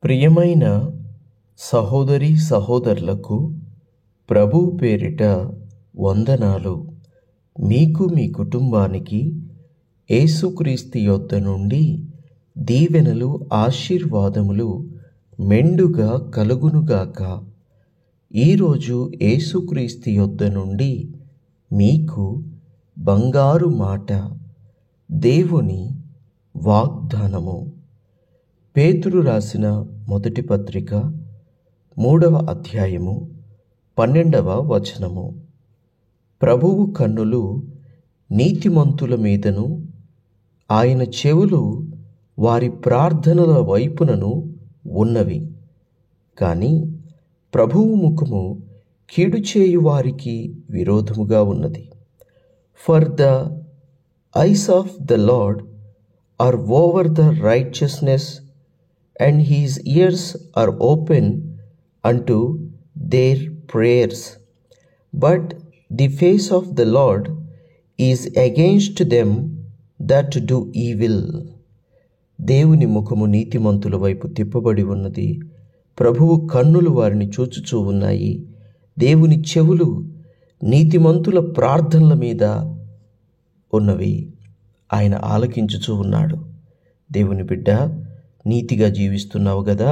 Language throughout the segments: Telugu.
ప్రియమైన సహోదరీ సహోదరులకు ప్రభువు పేరిట వందనాలు. మీకు మీ కుటుంబానికి యేసుక్రీస్తు యొద్ద నుండి దీవెనలు ఆశీర్వాదములు మెండుగా కలుగునుగాక. ఈరోజు యేసుక్రీస్తు యొద్ద నుండి మీకు బంగారు మాట, దేవుని వాగ్దానము. పేతురు రాసిన మొదటి పత్రిక 3వ అధ్యాయము 12వ వచనము. ప్రభువు కన్నులు నీతిమంతుల మీదను, ఆయన చెవులు వారి ప్రార్థనల వైపునను ఉన్నవి. కానీ ప్రభువు ముఖము కీడు చేయు వారికి విరోధముగా ఉన్నది. For the eyes of the Lord are over the righteousness, and his ears are open unto their prayers. But the face of the Lord is against them that do evil. దేవుని ముఖము నీతిమంతుల వైపు తిప్పబడి ఉన్నది. ప్రభువు కన్నులు వారిని చూచుచూ ఉన్నాయి. దేవుని చెవులు నీతిమంతుల ప్రార్థనల మీద ఉన్నవి. ఆయన ఆలకించుచూ ఉన్నాడు. దేవుని బిడ్డ, నీతిగా జీవిస్తున్నావు కదా,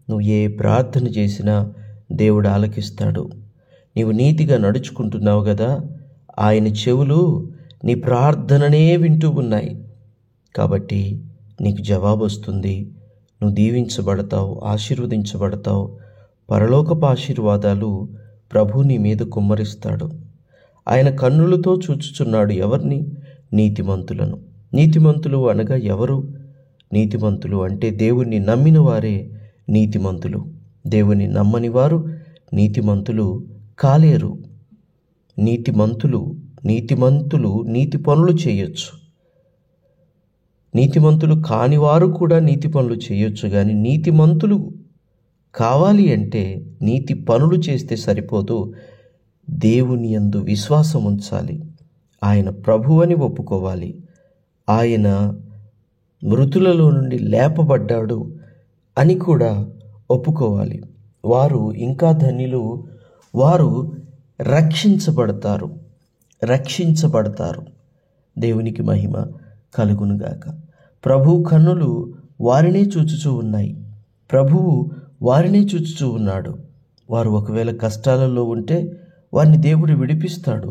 నువ్వు ఏ ప్రార్థన చేసినా దేవుడు ఆలకిస్తాడు. నీవు నీతిగా నడుచుకుంటున్నావు కదా, ఆయన చెవులు నీ ప్రార్థననే వింటూ ఉన్నాయి. కాబట్టి నీకు జవాబు వస్తుంది. నువ్వు దీవించబడతావు, ఆశీర్వదించబడతావు. పరలోకపు ఆశీర్వాదాలు ప్రభు నీ మీద కుమ్మరిస్తాడు. ఆయన కన్నులతో చూచుచున్నాడు ఎవరిని? నీతిమంతులను. నీతిమంతులు అనగా ఎవరు? నీతిమంతులు అంటే దేవుణ్ణి నమ్మిన వారే నీతిమంతులు. దేవుని నమ్మని వారు నీతిమంతులు కాలేరు. నీతిమంతులు నీతి పనులు చేయొచ్చు. నీతిమంతులు కానివారు కూడా నీతి పనులు చేయొచ్చు. కానీ నీతిమంతులు కావాలి అంటే నీతి పనులు చేస్తే సరిపోదు. దేవుని యందు విశ్వాసం ఉంచాలి. ఆయన ప్రభువని ఒప్పుకోవాలి. ఆయన మృతులలో నుండి లేపబడ్డాడు అని కూడా ఒప్పుకోవాలి. వారు ఇంకా ధన్యులు. వారు రక్షించబడతారు. దేవునికి మహిమ కలుగునుగాక. ప్రభు కన్నులు వారినే చూచుచూ ఉన్నాయి. ప్రభువు వారినే చూచుచూ ఉన్నాడు. వారు ఒకవేళ కష్టాలలో ఉంటే వారిని దేవుడు విడిపిస్తాడు.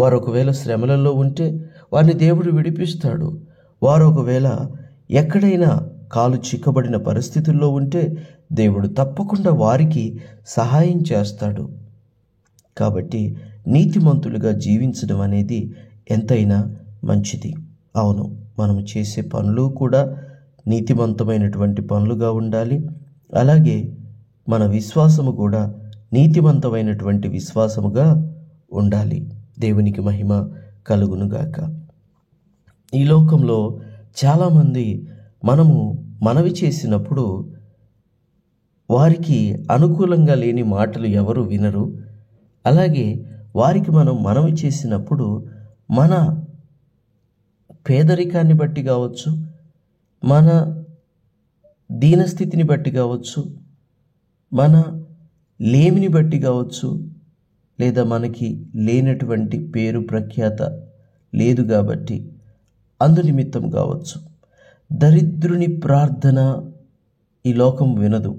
వారు ఒకవేళ శ్రమలలో ఉంటే వారిని దేవుడు విడిపిస్తాడు. వారు ఒకవేళ ఎక్కడైనా కాలు చిక్కబడిన పరిస్థితుల్లో ఉంటే దేవుడు తప్పకుండా వారికి సహాయం చేస్తాడు. కాబట్టి నీతిమంతులుగా జీవించడం అనేది ఎంతైనా మంచిది. అవును, మనము చేసే పనులు కూడా నీతిమంతమైనటువంటి పనులుగా ఉండాలి. అలాగే మన విశ్వాసము కూడా నీతిమంతమైనటువంటి విశ్వాసముగా ఉండాలి. దేవునికి మహిమ కలుగునుగాక. ఈ లోకంలో చాలామంది మనము మనవి చేసినప్పుడు వారికి అనుకూలంగా లేని మాటలు ఎవరు వినరు. అలాగే వారికి మనం మనవి చేసినప్పుడు మన పేదరికాన్ని బట్టి కావచ్చు, మన దీనస్థితిని బట్టి కావచ్చు, మన లేమిని బట్టి కావచ్చు, లేదా మనకి లేనటువంటి పేరు ప్రఖ్యాత లేదు కాబట్టి అందునిమిత్తం కావచ్చు. దరిద్రుని ప్రార్థన ఈ లోకం వినదు.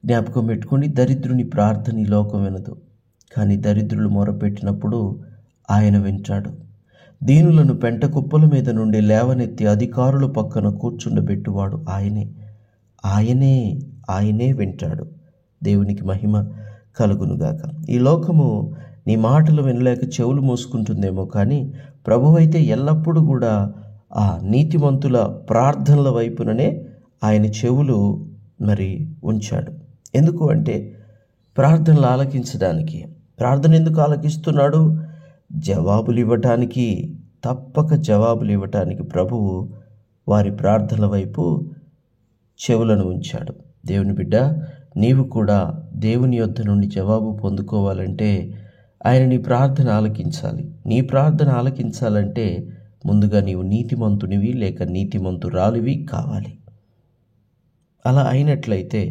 జ్ఞాపకం పెట్టుకోండి, దరిద్రుని ప్రార్థన ఈ లోకం వినదు. కానీ దరిద్రులు మొరపెట్టినప్పుడు ఆయన వింటాడు. దీనులను పెంట కుప్పల మీద నుండి లేవనెత్తి అధికారుల పక్కన కూర్చుండబెట్టువాడు ఆయనే వింటాడు. దేవునికి మహిమ కలుగునుగాక. ఈ లోకము నీ మాటలు వినలేక చెవులు మూసుకుంటుందేమో, కానీ ప్రభువు అయితే ఎల్లప్పుడూ కూడా ఆ నీతిమంతుల ప్రార్థనల వైపుననే ఆయన చెవులు ఉంచాడు. ఎందుకు అంటే ప్రార్థనలు ఆలకించడానికి. ప్రార్థన ఎందుకు ఆలకిస్తున్నాడు? తప్పక జవాబులు ఇవ్వటానికి ప్రభువు వారి ప్రార్థనల వైపు చెవులను ఉంచాడు. దేవుని బిడ్డ, నీవు కూడా దేవుని యొద్ద నుండి జవాబు పొందుకోవాలంటే ఆయన నీ ప్రార్థన ఆలకించాలి. నీ ప్రార్థన ఆలకించాలంటే ముందుగా నీవు నీతిమంతునివి లేక నీతిమంతురాలివి కావాలి. అలా అయినట్లయితే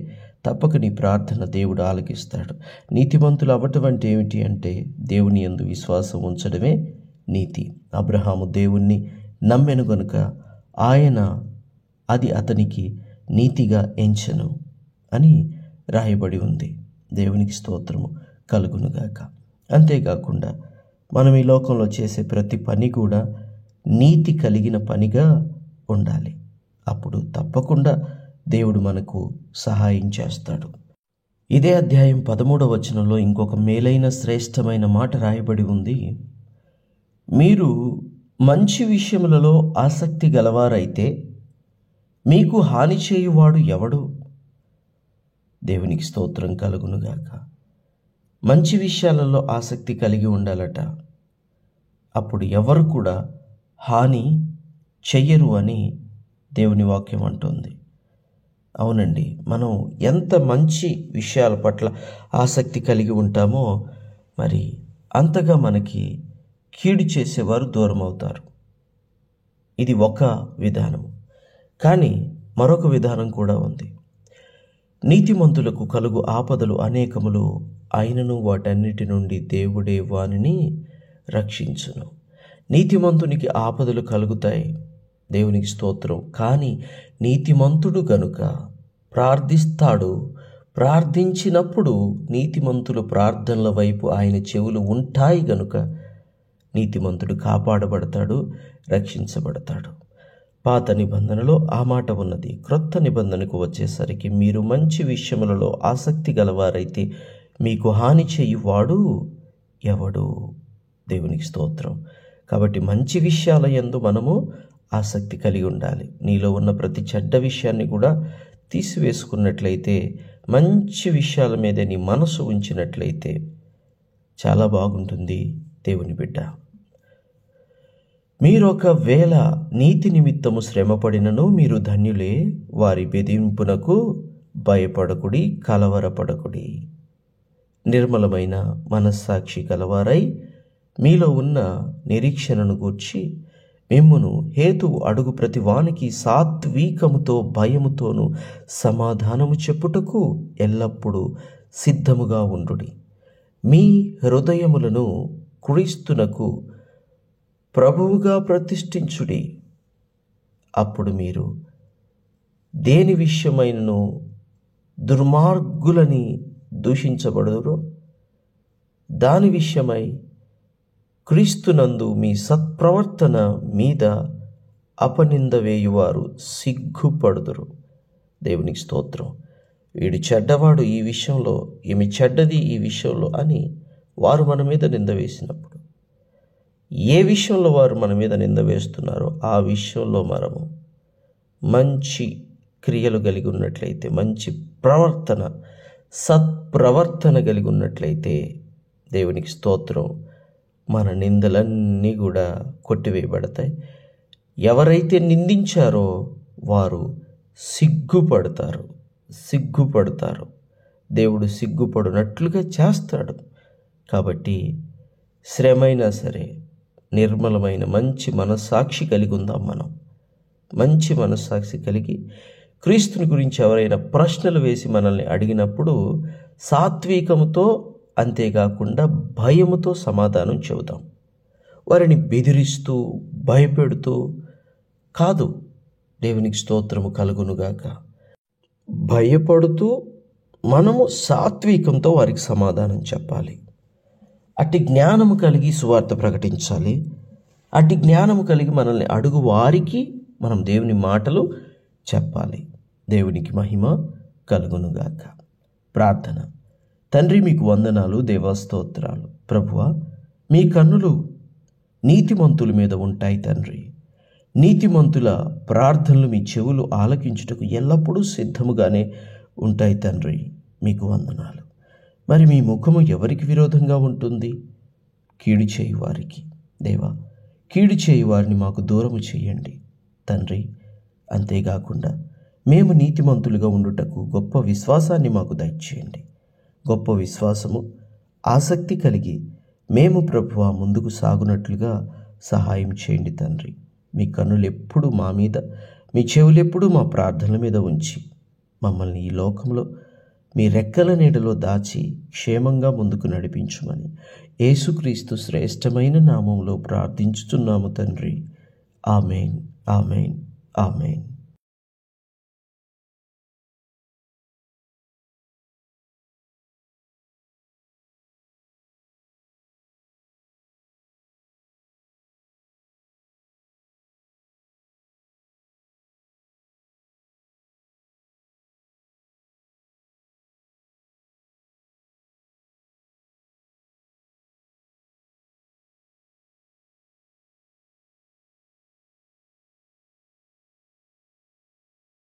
తప్పక నీ ప్రార్థన దేవుడు ఆలకిస్తాడు. నీతిమంతులు అవ్వటం అంటే ఏమిటి అంటే దేవుని యందు విశ్వాసం ఉంచడమే నీతి. అబ్రహాము దేవుణ్ణి నమ్మెను గనుక ఆయన అది అతనికి నీతిగా ఎంచెను అని రాయబడి ఉంది. దేవునికి స్తోత్రము కలుగునుగాక. అంతేకాకుండా మనం ఈ లోకంలో చేసే ప్రతి పని కూడా నీతి కలిగిన పనిగా ఉండాలి. అప్పుడు తప్పకుండా దేవుడు మనకు సహాయం చేస్తాడు. ఇదే అధ్యాయం 13వ వచనంలో ఇంకొక మేలైన శ్రేష్టమైన మాట రాయబడి ఉంది. మీరు మంచి విషయములలో ఆసక్తి గలవారైతే మీకు హాని చేయువాడు ఎవడు? దేవునికి స్తోత్రం కలుగునుగాక. మంచి విషయాలలో ఆసక్తి కలిగి ఉండాలట. అప్పుడు ఎవరు కూడా హాని చెయ్యరు అని దేవుని వాక్యం అంటుంది. అవునండి, మనం ఎంత మంచి విషయాల పట్ల ఆసక్తి కలిగి ఉంటామో మరి అంతగా మనకి కీడు చేసేవారు దూరం అవుతారు. ఇది ఒక విధానం. కానీ మరొక విధానం కూడా ఉంది. నీతిమంతులకు కలుగు ఆపదలు అనేకములు అయినను వాటన్నిటి నుండి దేవుడే వానిని రక్షించును. నీతిమంతునికి ఆపదలు కలుగుతాయి, దేవునికి స్తోత్రం. కానీ నీతిమంతుడు గనుక ప్రార్థిస్తాడు. ప్రార్థించినప్పుడు నీతిమంతుల ప్రార్థనల వైపు ఆయన చెవులు ఉంటాయి గనుక నీతిమంతుడు కాపాడబడతాడు, రక్షించబడతాడు. పాత నిబంధనలో ఆ మాట ఉన్నది. క్రొత్త నిబంధనకు వచ్చేసరికి మీరు మంచి విషయములలో ఆసక్తి గలవారైతే మీకు హాని చేయువాడు ఎవడు? దేవునికి స్తోత్రం. కాబట్టి మంచి విషయాల యందు మనము ఆసక్తి కలిగి ఉండాలి. నీలో ఉన్న ప్రతి చెడ్డ విషయాన్ని కూడా తీసివేసుకున్నట్లయితే, మంచి విషయాల మీద నీ మనసు ఉంచినట్లయితే చాలా బాగుంటుంది దేవుని బిడ్డ. మీరొకవేళ నీతి నిమిత్తము శ్రమపడినను మీరు ధన్యులే. వారి బెదింపునకు భయపడకుడి, కలవరపడకుడి. నిర్మలమైన మనస్సాక్షి కలవారై మీలో ఉన్న నిరీక్షణను గూర్చి మిమ్మును హేతువు అడుగు ప్రతి వానికి సాత్వికముతో భయముతోను సమాధానము చెప్పుటకు ఎల్లప్పుడూ సిద్ధముగా ఉండుడి. మీ హృదయములను క్రీస్తునకు ప్రభువుగా ప్రతిష్ఠించుడి. అప్పుడు మీరు దేని విషయమైనను దుర్మార్గులని దూషించబడుదురో దాని విషయమై క్రీస్తునందు మీ సత్ప్రవర్తన మీద అపనింద వేయువారు సిగ్గుపడుదురు. దేవునికి స్తోత్రం. వీడు చెడ్డవాడు ఈ విషయంలో, ఈమె చెడ్డది ఈ విషయంలో అని వారు మన మీద నింద వేసినప్పుడు, ఏ విషయంలో వారు మన మీద నింద వేస్తున్నారో ఆ విషయంలో మనము మంచి క్రియలు కలిగి ఉన్నట్లయితే, మంచి ప్రవర్తన, సత్ప్రవర్తన కలిగి ఉన్నట్లయితే దేవునికి స్తోత్రం, మన నిందలన్నీ కూడా కొట్టివేయబడతాయి. ఎవరైతే నిందించారో వారు సిగ్గుపడతారు. దేవుడు సిగ్గుపడినట్లుగా చేస్తాడు. కాబట్టి శ్రమైనా సరే నిర్మలమైన మంచి మనస్సాక్షి కలిగి ఉందాం. మనం మంచి మనస్సాక్షి కలిగి క్రీస్తుని గురించి ఎవరైనా ప్రశ్నలు వేసి మనల్ని అడిగినప్పుడు సాత్వికముతో, అంతేకాకుండా భయముతో సమాధానం చెబుతాం. వారిని బెదిరిస్తూ భయపెడుతూ కాదు. దేవునికి స్తోత్రము కలుగునుగాక. భయపడుతూ మనము సాత్వికంతో వారికి సమాధానం చెప్పాలి. అట్టి జ్ఞానము కలిగి సువార్త ప్రకటించాలి. అట్టి జ్ఞానము కలిగి మనల్ని అడుగు వారికి మనం దేవుని మాటలు చెప్పాలి. దేవునికి మహిమ కలుగునుగాక. ప్రార్థన. తండ్రి, మీకు వందనాలు, దేవస్తోత్రాలు. ప్రభువా, మీ కన్నులు నీతిమంతుల మీద ఉంటాయి తండ్రి. నీతిమంతుల ప్రార్థనలు మీ చెవులు ఆలకించుటకు ఎల్లప్పుడూ సిద్ధముగానే ఉంటాయి తండ్రి. మీకు వందనాలు. మరి మీ ముఖము ఎవరికి విరోధంగా ఉంటుంది? కీడు చేయువారికి. దేవా, కీడు చేయువారిని మాకు దూరము చేయండి తండ్రి. అంతేకాకుండా మేము నీతిమంతులుగా ఉండుటకు గొప్ప విశ్వాసాన్ని మాకు దయచేయండి. గొప్ప విశ్వాసము, ఆసక్తి కలిగి మేము ప్రభువా ముందుకు సాగునట్లుగా సహాయం చేయండి తండ్రి. మీ కన్నులు ఎప్పుడు మా మీద, మీ చెవులు ఎప్పుడు మా ప్రార్థనల మీద ఉంచి మమ్మల్ని ఈ లోకంలో మీ రెక్కల నీడలో దాచి క్షేమంగా ముందుకు నడిపించుమని యేసుక్రీస్తు శ్రేష్టమైన నామంలో ప్రార్థించుచున్నాము తండ్రి. Amen, amen, amen.